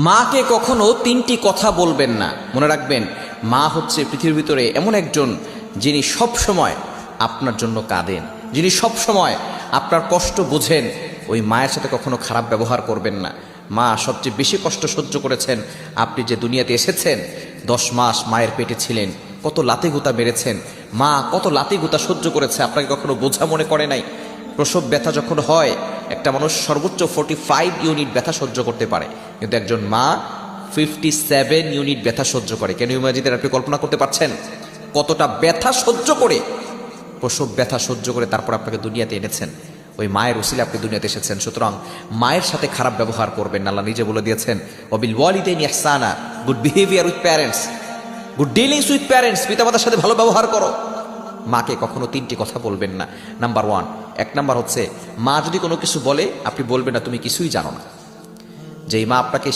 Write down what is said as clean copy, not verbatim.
মাকে কখনো তিনটি কথা বলবেন না। মনে রাখবেন, মা হচ্ছে পৃথিবীর ভিতরে এমন একজন যিনি সব সময় আপনার জন্য কাঁদেন, যিনি সব সময় আপনার কষ্ট বোঝেন। ওই মায়ের সাথে কখনো খারাপ ব্যবহার করবেন না। মা সবচেয়ে বেশি কষ্ট সহ্য করেছেন। আপনি যে দুনিয়াতে এসেছেন, 10 মাস মায়ের পেটে ছিলেন, কত লাতি গুতা মেরেছেন, মা কত লাতি গুতা সহ্য করেছে, আপনাকে কখনো বোঝা মনে করে নাই। প্রসব ব্যথা যখন হয়, একটা মানুষ সর্বোচ্চ 45 ইউনিট ব্যথা সহ্য করতে পারে, কিন্তু একজন মা 57 ইউনিট ব্যথা সহ্য করে। কেন ইমাজিদের আপনি কল্পনা করতে পারছেন কতটা ব্যথা সহ্য করে, প্রসব ব্যথা সহ্য করে তারপর আপনাকে দুনিয়াতে এনেছেন। ওই মায়ের উসিলে আপনি দুনিয়াতে এসেছেন। সুতরাং মায়ের সাথে খারাপ ব্যবহার করবেন না। আল্লাহ নিজে বলে দিয়েছেন, ওয়াবিল ওয়ালিদাইনি ইহসানা, good behaviour with parents, good dealings with parents, পিতামাতার সাথে ভালো ব্যবহার করো। মাকে কখনো তিনটি কথা বলবেন না। নাম্বার 1, 1 নাম্বার হচ্ছে, মা যদি কোনো কিছু বলে আপনি বলবেন না তুমি কিছুই জানো না। যেই মা আপনাকে